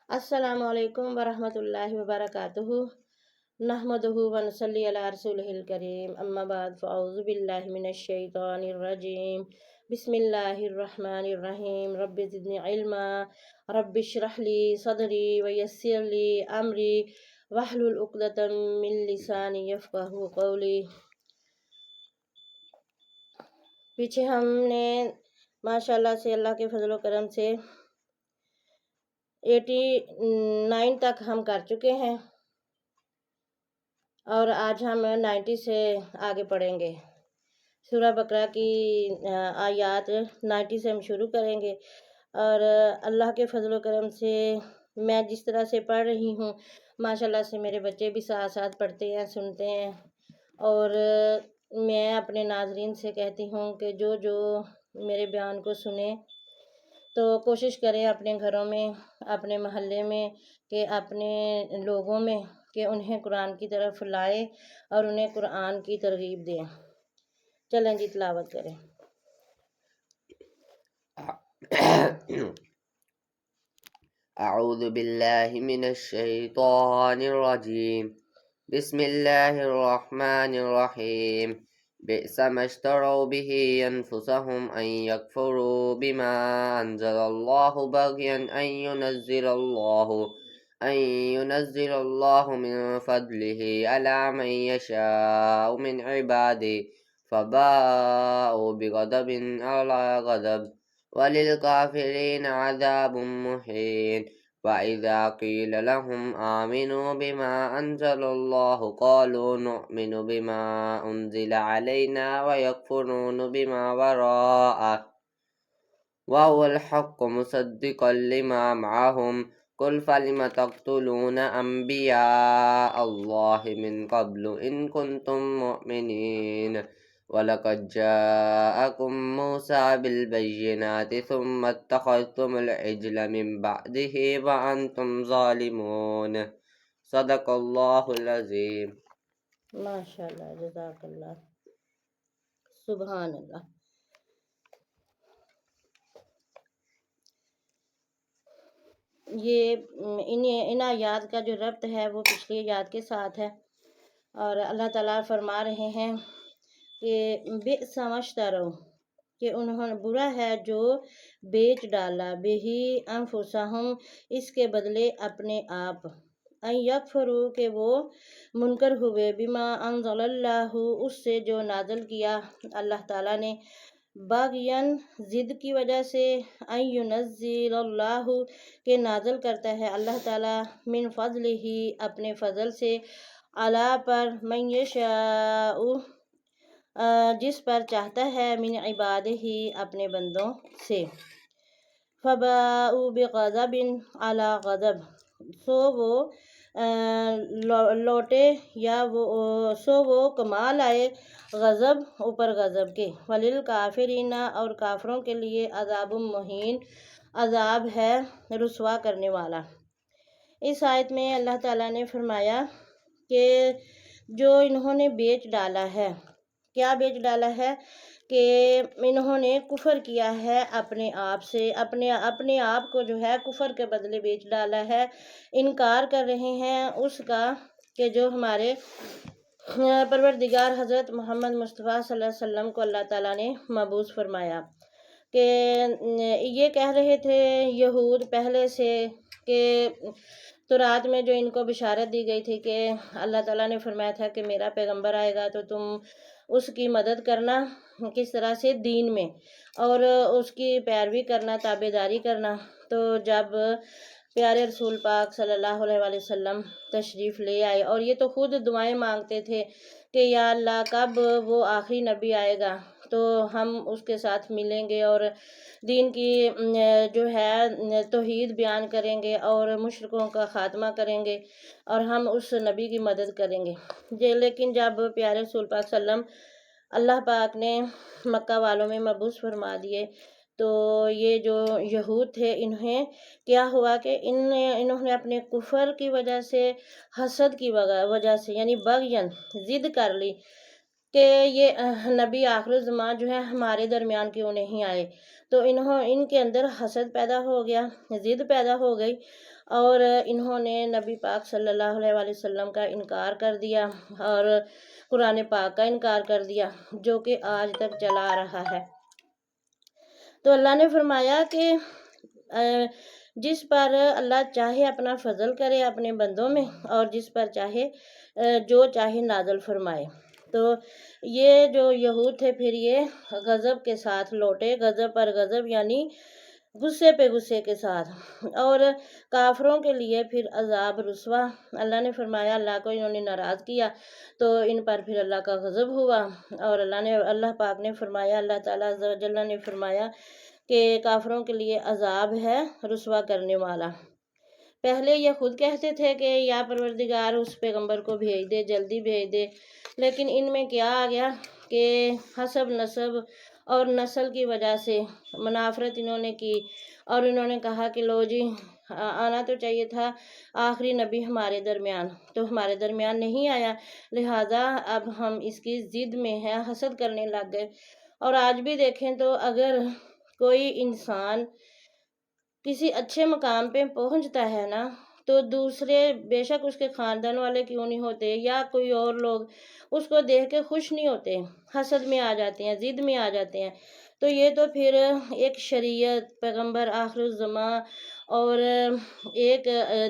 السلام علیکم ورحمۃ اللہ وبرکاتہ نحمدہ ونصلی علی رسولہ الکریم اما بعد فاعوذ باللہ من الشیطان الرجیم بسم اللہ الرحمن الرحیم رب زدنی علما رب اشرح لی صدری ویسر لی امری واحلل عقدۃ من لسانی یفقہوا قولی۔ پیچھے ہم نے ماشاءاللہ سے اللہ کے فضل و کرم سے 89 تک ہم کر چکے ہیں اور آج ہم 90 سے آگے پڑھیں گے۔ سورہ بقرہ کی آیات 90 سے ہم شروع کریں گے، اور اللہ کے فضل و کرم سے میں جس طرح سے پڑھ رہی ہوں ماشاءاللہ سے میرے بچے بھی ساتھ ساتھ پڑھتے ہیں، سنتے ہیں، اور میں اپنے ناظرین سے کہتی ہوں کہ جو میرے بیان کو سنیں تو کوشش کریں اپنے گھروں میں، اپنے محلے میں، کہ اپنے لوگوں میں کہ انہیں قرآن کی طرف لائیں اور انہیں قرآن کی ترغیب دیں۔ چلیں جی تلاوت کریں۔ اعوذ باللہ من الشیطان الرجیم بسم اللہ الرحمن الرحیم بئس ما اشتروا به انفسهم ان يكفروا بما انزل الله بغيا ان ينزل الله من فضله على من يشاء من عباده فباءوا بغضب على غضب وللكافرين عذاب مهين وإذا قيل لهم آمنوا بما أنزل الله قالوا نؤمن بما أنزل علينا ويكفرون بما وراءه وهو الحق مصدقا لما معهم قل فلم تقتلون أنبياء الله من قبل إن كنتم مؤمنين وَلَقَدْ جَاءَكُم مُوسَى بِالْبَيِّنَاتِ ثُمَّ اتَّخَذْتُمُ الْعِجْلَ مِن بَعْدِهِ وَأَنْتُمْ ظَالِمُونَ۔ صدق اللہ العظیم۔ ماشاءاللہ، جزاک اللہ، سبحان اللہ۔ یہ ان آیات کا جو ربط ہے وہ پچھلی آیات کے ساتھ ہے، اور اللہ تعالیٰ فرما رہے ہیں کہ بئس ما اشتروا، کہ انہوں نے برا ہے جو بیچ ڈالا، بہی انفسہم، اس کے بدلے اپنے آپ، ان یکفروا، کہ وہ منکر ہوئے، بما انزل اللہ، اس سے جو نازل کیا اللہ تعالیٰ نے، باغین، ضد کی وجہ سے، ان ینزل اللہ، کہ نازل کرتا ہے اللہ تعالیٰ، من فضلہ، اپنے فضل سے، علی پر، من یشاء، جس پر چاہتا ہے، من عبادہ، اپنے بندوں سے، فباؤ بغضب علی غضب، سو وہ لوٹے یا وہ کما لائے غضب اوپر غضب کے، وللکافرین، اور کافروں کے لیے، عذاب مہین، عذاب ہے رسوا کرنے والا۔ اس آیت میں اللہ تعالیٰ نے فرمایا کہ جو انہوں نے بیچ ڈالا ہے، کیا بیچ ڈالا ہے؟ کہ انہوں نے کفر کیا ہے اپنے آپ سے، اپنے آپ کو جو ہے کفر کے بدلے بیچ ڈالا ہے، انکار کر رہے ہیں اس کا کہ جو ہمارے پروردگار حضرت محمد مصطفیٰ صلی اللہ علیہ وسلم کو اللہ تعالیٰ نے مبعوث فرمایا، کہ یہ کہہ رہے تھے یہود پہلے سے کہ تورات میں جو ان کو بشارت دی گئی تھی کہ اللہ تعالیٰ نے فرمایا تھا کہ میرا پیغمبر آئے گا تو تم اس کی مدد کرنا، کس طرح سے دین میں، اور اس کی پیروی کرنا، تابعداری کرنا۔ تو جب پیارے رسول پاک صلی اللہ علیہ وآلہ وسلم تشریف لے آئے، اور یہ تو خود دعائیں مانگتے تھے کہ یا اللہ کب وہ آخری نبی آئے گا تو ہم اس کے ساتھ ملیں گے اور دین کی جو ہے توحید بیان کریں گے اور مشرکوں کا خاتمہ کریں گے، اور ہم اس نبی کی مدد کریں گے۔ لیکن جب پیارے رسول پاک صلی اللہ علیہ وسلم اللہ پاک نے مکہ والوں میں مبعوث فرما دیے تو یہ جو یہود تھے انہیں کیا ہوا کہ انہوں نے اپنے کفر کی وجہ سے، حسد کی وجہ سے، یعنی بغین، ضد کر لی کہ یہ نبی آخر الزمان جو ہے ہمارے درمیان کیوں نہیں آئے، تو ان کے اندر حسد پیدا ہو گیا، ضد پیدا ہو گئی، اور انہوں نے نبی پاک صلی اللہ علیہ وآلہ وسلم کا انکار کر دیا اور قرآن پاک کا انکار کر دیا، جو کہ آج تک چلا آ رہا ہے۔ تو اللہ نے فرمایا کہ جس پر اللہ چاہے اپنا فضل کرے اپنے بندوں میں، اور جس پر چاہے جو چاہے نازل فرمائے۔ تو یہ جو یہود تھے پھر یہ غضب کے ساتھ لوٹے، غضب پر غضب یعنی غصے پہ غصے کے ساتھ، اور کافروں کے لیے پھر عذاب رسوا۔ اللہ نے فرمایا اللہ کو انہوں نے ناراض کیا تو ان پر پھر اللہ کا غضب ہوا، اور اللہ پاک نے فرمایا، اللہ تعالیٰ عز و جل نے فرمایا کہ کافروں کے لیے عذاب ہے رسوا کرنے والا۔ پہلے یہ خود کہتے تھے کہ یا پروردگار اس پیغمبر کو بھیج دے، جلدی بھیج دے، لیکن ان میں کیا آ گیا کہ حسب نسب اور نسل کی وجہ سے منافرت انہوں نے کی، اور انہوں نے کہا کہ لو جی آنا تو چاہیے تھا آخری نبی ہمارے درمیان، تو ہمارے درمیان نہیں آیا، لہٰذا اب ہم اس کی ضد میں ہیں، حسد کرنے لگ گئے۔ اور آج بھی دیکھیں تو اگر کوئی انسان کسی اچھے مقام پہ پہنچتا ہے نا، تو دوسرے بے شک اس کے خاندان والے کیوں نہیں ہوتے یا کوئی اور لوگ اس کو دیکھ کے خوش نہیں ہوتے، حسد میں آ جاتے ہیں، ضد میں آ جاتے ہیں۔ تو یہ تو پھر ایک شریعت، پیغمبر آخر الزمان اور ایک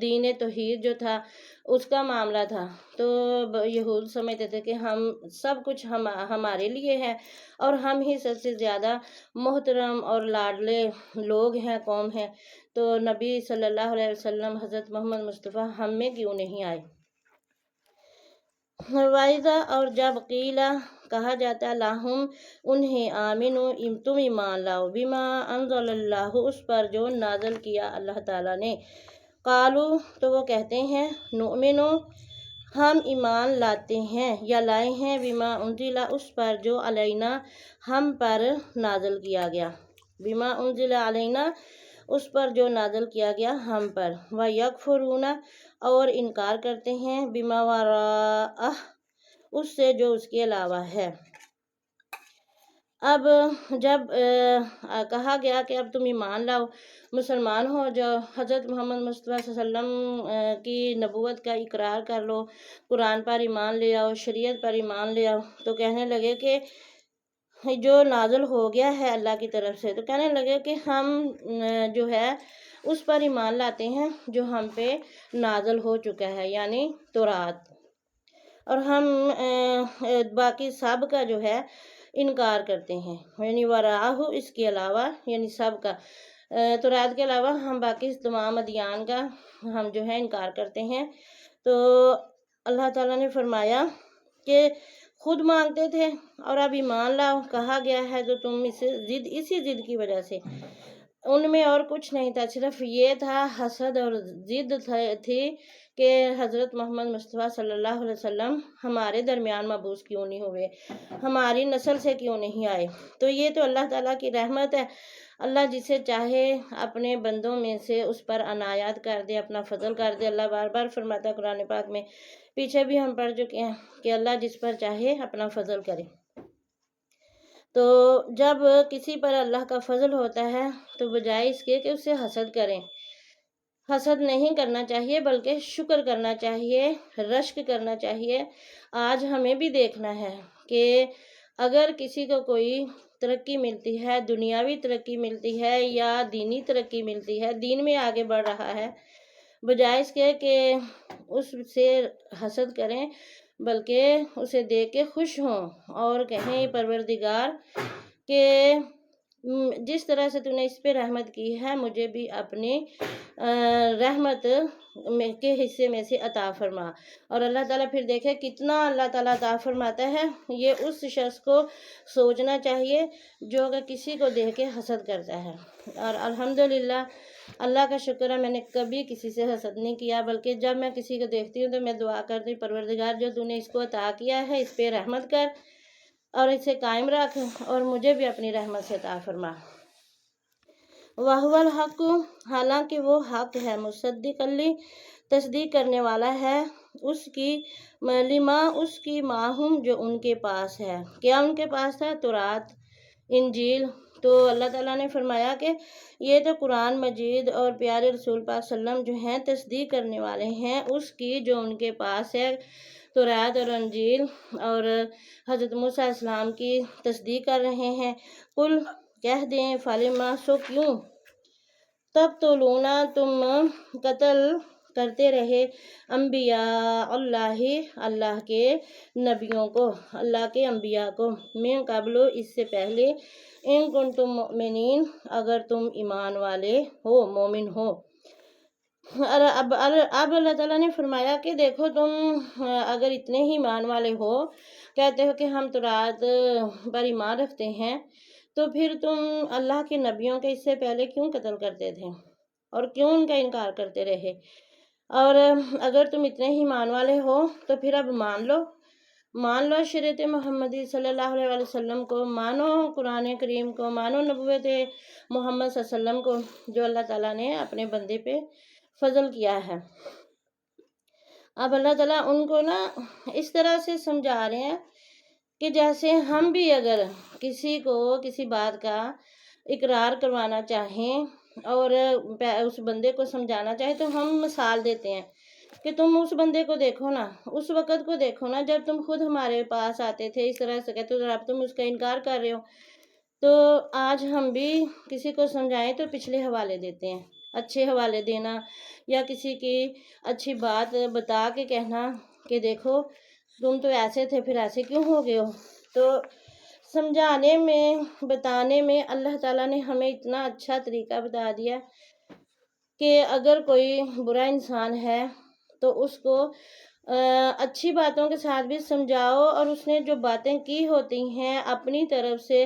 دین توحید جو تھا اس کا معاملہ تھا۔ تو یہود سمجھتے تھے کہ ہم سب کچھ ہمارے لیے ہے، اور ہم ہی سب سے زیادہ محترم اور لاڈلے لوگ ہیں، قوم ہیں، تو نبی صلی اللہ علیہ وسلم حضرت محمد مصطفیٰ ہم میں کیوں نہیں آئے۔ وَإِذَا اور جب قیلا کہا جاتا لہم انہیں آمنو تم ایمان لاؤ بما انزل اللہ اس پر جو نازل کیا اللہ تعالیٰ نے، قالو تو وہ کہتے ہیں نؤمنو ہم ایمان لاتے ہیں یا لائے ہیں، بما انزل اس پر جو علینا ہم پر نازل کیا گیا، بما انزل علینا اس پر جو نازل کیا گیا ہم پر، وَيَكْفُرُونَ اور انکار کرتے ہیں بما وراءہ اس سے جو اس کے علاوہ ہے۔ اب جب کہا گیا کہ اب تم ایمان لاؤ، مسلمان ہو جاؤ، حضرت محمد مصطفیٰ صلی اللہ علیہ وسلم کی نبوت کا اقرار کر لو، قرآن پر ایمان لے آؤ، شریعت پر ایمان لے آؤ، تو کہنے لگے کہ جو نازل ہو گیا ہے اللہ کی طرف سے، تو کہنے لگے کہ ہم جو ہے اس پر ایمان لاتے ہیں جو ہم پہ نازل ہو چکا ہے، یعنی تورات، اور ہم باقی سب کا جو ہے انکار کرتے ہیں، یعنی وراءہ اس کے علاوہ، یعنی سب کا، تورات کے علاوہ ہم باقی تمام ادیان کا ہم جو ہے انکار کرتے ہیں۔ تو اللہ تعالیٰ نے فرمایا کہ خود مانگتے تھے اور اب ایمان لاؤ کہا گیا ہے، تو تم اسی ضد کی وجہ سے، ان میں اور کچھ نہیں تھا، صرف یہ تھا حسد اور ضد تھی کہ حضرت محمد مصطفیٰ صلی اللہ علیہ وسلم ہمارے درمیان مبعوث کیوں نہیں ہوئے، ہماری نسل سے کیوں نہیں آئے۔ تو یہ تو اللہ تعالیٰ کی رحمت ہے، اللہ جسے چاہے اپنے بندوں میں سے اس پر عنایات کر دے، اپنا فضل کر دے۔ اللہ بار بار فرماتا ہے قرآن پاک میں، پیچھے بھی ہم پڑھ چکے ہیں کہ اللہ جس پر چاہے اپنا فضل کرے۔ تو جب کسی پر اللہ کا فضل ہوتا ہے تو بجائے اس کے کہ اسے حسد کریں، حسد نہیں کرنا چاہیے بلکہ شکر کرنا چاہیے، رشک کرنا چاہیے۔ آج ہمیں بھی دیکھنا ہے کہ اگر کسی کو کوئی ترقی ملتی ہے، دنیاوی ترقی ملتی ہے یا دینی ترقی ملتی ہے، دین میں آگے بڑھ رہا ہے، بجائے اس کے کہ اس سے حسد کریں بلکہ اسے دیکھ کے خوش ہوں اور کہیں پروردگار کہ جس طرح سے تو نے اس پہ رحمت کی ہے مجھے بھی اپنی رحمت کے حصے میں سے عطا فرما۔ اور اللہ تعالیٰ پھر دیکھے کتنا اللہ تعالیٰ عطا فرماتا ہے، یہ اس شخص کو سوچنا چاہیے جو کہ کسی کو دیکھ کے حسد کرتا ہے۔ اور الحمدللہ اللہ کا شکر ہے میں نے کبھی کسی سے حسد نہیں کیا، بلکہ جب میں کسی کو دیکھتی ہوں تو میں دعا کرتی ہوں پروردگار جو تو نے اس کو عطا کیا ہے اس پہ رحمت کر اور اسے قائم رکھ اور مجھے بھی اپنی رحمت سے عطا فرما۔ وَهُوَ الْحَقُّ حالانکہ وہ حق ہے، مصدقاً تصدیق کرنے والا ہے اس کی، لما اس کی، ماہم جو ان کے پاس ہے، کیا ان کے پاس ہے، تورات، انجیل، تو اللہ تعالیٰ نے فرمایا کہ یہ تو قرآن مجید اور پیارے رسول پاک صلی اللہ علیہ وسلم جو ہیں تصدیق کرنے والے ہیں اس کی جو ان کے پاس ہے تورات اور انجیل اور حضرت موسیٰ علیہ السلام کی تصدیق کر رہے ہیں۔ قل کہہ دیں فلما سو کیوں تقتلون تم قتل کرتے رہے انبیاء اللہ کے نبیوں کو، اللہ کے انبیاء کو، من قبل اس سے پہلے، ان کنتم مؤمنین اگر تم ایمان والے ہو، مومن ہو۔ اب اللہ تعالیٰ نے فرمایا کہ دیکھو تم اگر اتنے ہی ایمان والے ہو، کہتے ہو کہ ہم تورات پر ایمان رکھتے ہیں، تو پھر تم اللہ کے نبیوں کے اس سے پہلے کیوں قتل کرتے تھے اور کیوں ان کا انکار کرتے رہے؟ اور اگر تم اتنے ہی ایمان والے ہو تو پھر اب مان لو شریعت محمدی صلی اللہ علیہ وسلم کو، مانو قرآن کریم کو، مانو نبوت محمد صلی اللہ علیہ وسلم کو جو اللہ تعالیٰ نے اپنے بندے پہ فضل کیا ہے۔ اب اللہ تعالیٰ ان کو اس طرح سے سمجھا رہے ہیں کہ جیسے ہم بھی اگر کسی کو کسی بات کا اقرار کروانا چاہیں اور اس بندے کو سمجھانا چاہیں تو ہم مثال دیتے ہیں کہ تم اس بندے کو دیکھو نا، اس وقت کو دیکھو نا جب تم خود ہمارے پاس آتے تھے، اس طرح سے کہتے اب تم اس کا انکار کر رہے ہو۔ تو آج ہم بھی کسی کو سمجھائیں تو پچھلے حوالے دیتے ہیں، اچھے حوالے دینا یا کسی کی اچھی بات بتا کے کہنا کہ دیکھو تم تو ایسے تھے پھر ایسے کیوں ہو گئے ہو۔ تو سمجھانے میں بتانے میں اللہ تعالیٰ نے ہمیں اتنا اچھا طریقہ بتا دیا کہ اگر کوئی برا انسان ہے تو اس کو اچھی باتوں کے ساتھ بھی سمجھاؤ، اور اس نے جو باتیں کی ہوتی ہیں اپنی طرف سے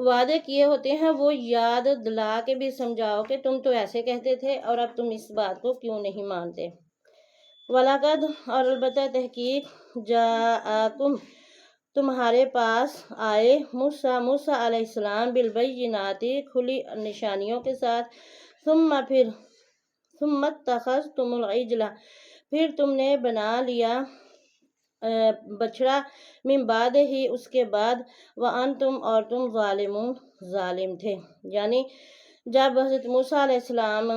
وعدے کیے ہوتے ہیں وہ یاد دلا کے بھی سمجھاؤ کہ تم تو ایسے کہتے تھے اور اب تم اس بات کو کیوں نہیں مانتے۔ وَلَقَدْ اور البتہ تحقیق جاءکم تمہارے پاس آئے موسیٰ علیہ السلام بالبینات کھلی نشانیوں کے ساتھ، ثم اتخذتم العجل پھر تم نے بنا لیا بچڑا، من بعد ہی اس کے بعد، وانتم اور تم ظالم تھے۔ یعنی جب حضرت موسیٰ علیہ السلام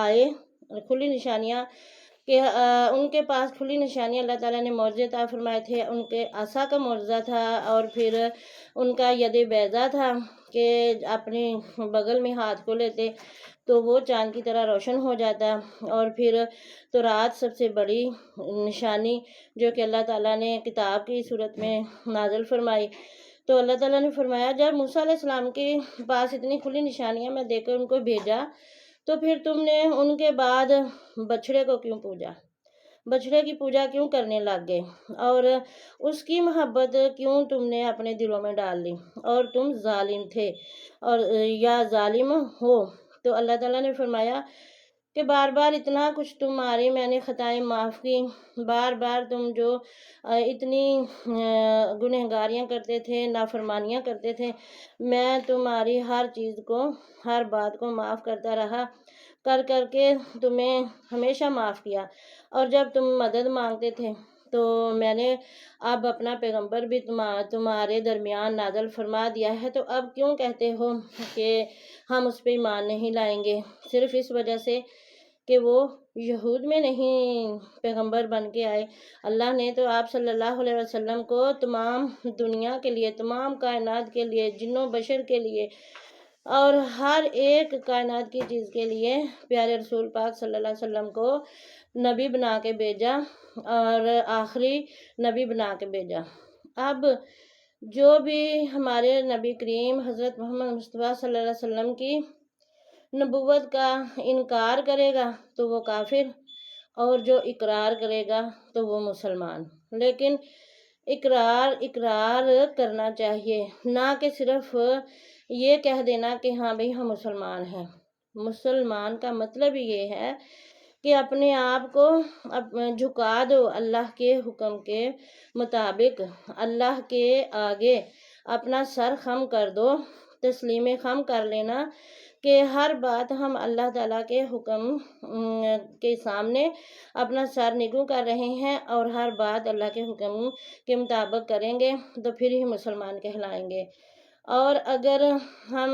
آئے کھلی نشانیاں کہ ان کے پاس کھلی نشانیاں اللہ تعالیٰ نے معجزے عطا فرمائے تھے، ان کے عصا کا معجزہ تھا اور پھر ان کا ید بیضا تھا کہ اپنے بغل میں ہاتھ کو لیتے تو وہ چاند کی طرح روشن ہو جاتا، اور پھر تورات سب سے بڑی نشانی جو کہ اللہ تعالیٰ نے کتاب کی صورت میں نازل فرمائی۔ تو اللہ تعالیٰ نے فرمایا جب موسیٰ علیہ السلام کے پاس اتنی کھلی نشانیاں میں دے کر ان کو بھیجا تو پھر تم نے ان کے بعد بچڑے کو کیوں پوجا، بچڑے کی پوجا کیوں کرنے لگ گئے اور اس کی محبت کیوں تم نے اپنے دلوں میں ڈال لی، اور تم ظالم تھے اور یا ظالم ہو۔ تو اللہ تعالیٰ نے فرمایا کہ بار بار اتنا کچھ تمہاری میں نے خطائیں معاف کی، بار بار تم جو اتنی گنہگاریاں کرتے تھے، نافرمانیاں کرتے تھے، میں تمہاری ہر چیز کو، ہر بات کو معاف کرتا رہا، کر کے تمہیں ہمیشہ معاف کیا، اور جب تم مدد مانگتے تھے تو میں نے اب اپنا پیغمبر بھی تمہارے درمیان نازل فرما دیا ہے، تو اب کیوں کہتے ہو کہ ہم اس پہ ایمان نہیں لائیں گے؟ صرف اس وجہ سے کہ وہ یہود میں نہیں پیغمبر بن کے آئے۔ اللہ نے تو آپ صلی اللہ علیہ وسلم کو تمام دنیا کے لیے، تمام کائنات کے لیے، جنوں بشر کے لیے اور ہر ایک کائنات کی چیز کے لیے پیارے رسول پاک صلی اللہ علیہ وسلم کو نبی بنا کے بھیجا اور آخری نبی بنا کے بھیجا۔ اب جو بھی ہمارے نبی کریم حضرت محمد مصطفیٰ صلی اللہ علیہ وسلم کی نبوت کا انکار کرے گا تو وہ کافر، اور جو اقرار کرے گا تو وہ مسلمان۔ لیکن اقرار کرنا چاہیے، نہ کہ صرف یہ کہہ دینا کہ ہاں بھئی ہم مسلمان ہیں۔ مسلمان کا مطلب یہ ہے کہ اپنے آپ کو جھکا دو اللہ کے حکم کے مطابق، اللہ کے آگے اپنا سر خم کر دو، تسلیم خم کر لینا کہ ہر بات ہم اللہ تعالیٰ کے حکم کے سامنے اپنا سر نگو کر رہے ہیں اور ہر بات اللہ کے حکم کے مطابق کریں گے تو پھر ہی مسلمان کہلائیں گے۔ اور اگر ہم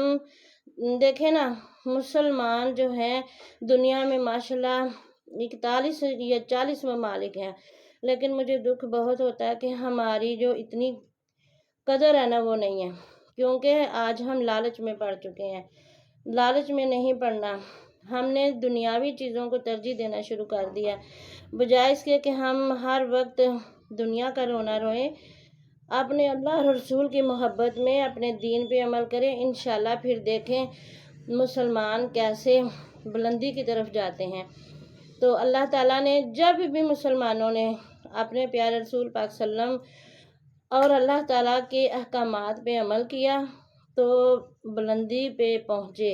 دیکھیں نا، مسلمان جو ہیں دنیا میں ماشاءاللہ 41 یا 40 ممالک ہیں، لیکن مجھے دکھ بہت ہوتا ہے کہ ہماری جو اتنی قدر ہے نا وہ نہیں ہے، کیونکہ آج ہم لالچ میں پڑ چکے ہیں۔ لالچ میں نہیں پڑنا، ہم نے دنیاوی چیزوں کو ترجیح دینا شروع کر دیا، بجائے اس کے کہ ہم ہر وقت دنیا کا رونا روئیں، اپنے اللہ اور رسول کی محبت میں اپنے دین پہ عمل کریں، انشاءاللہ پھر دیکھیں مسلمان کیسے بلندی کی طرف جاتے ہیں۔ تو اللہ تعالیٰ نے جب بھی مسلمانوں نے اپنے پیارے رسول پاک صلی اللہ علیہ وسلم اور اللہ تعالیٰ کے احکامات پہ عمل کیا تو بلندی پہ پہنچے،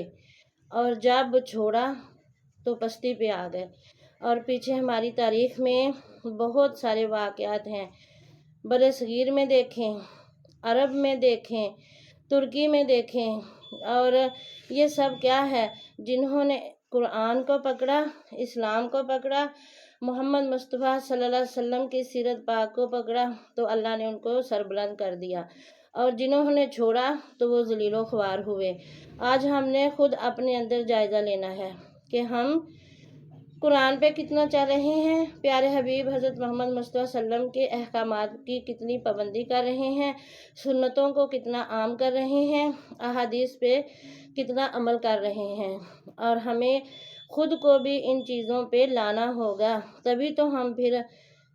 اور جب چھوڑا تو پستی پہ آ گئے۔ اور پیچھے ہماری تاریخ میں بہت سارے واقعات ہیں، برِ صغیر میں دیکھیں، عرب میں دیکھیں، ترکی میں دیکھیں، اور یہ سب کیا ہے، جنہوں نے قرآن کو پکڑا، اسلام کو پکڑا، محمد مصطفیٰ صلی اللہ علیہ وسلم کی سیرت پاک کو پکڑا تو اللہ نے ان کو سربلند کر دیا، اور جنہوں نے چھوڑا تو وہ ذلیل و خوار ہوئے۔ آج ہم نے خود اپنے اندر جائزہ لینا ہے کہ ہم قرآن پہ کتنا چل رہے ہیں، پیارے حبیب حضرت محمد مصطفیٰ صلی اللہ علیہ وسلم کے احکامات کی کتنی پابندی کر رہے ہیں، سنتوں کو کتنا عام کر رہے ہیں، احادیث پہ کتنا عمل کر رہے ہیں، اور ہمیں خود کو بھی ان چیزوں پہ لانا ہوگا، تبھی تو ہم پھر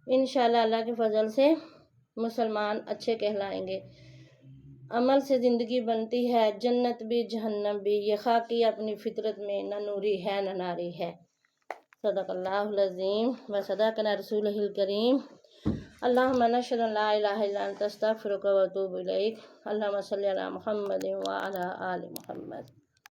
انشاءاللہ اللہ کے فضل سے مسلمان اچھے کہلائیں گے۔ عمل سے زندگی بنتی ہے، جنت بھی جہنم بھی، یہ خاکی اپنی فطرت میں نہ نوری ہے نہ ناری ہے۔ صدق اللہ العظیم و صدقنا رسولہ الکریم۔ اللہم نشہد ان لا الہ الا انت استغفرک و اتوب الیک۔ اللہم صلی علی محمد و علی آل محمد۔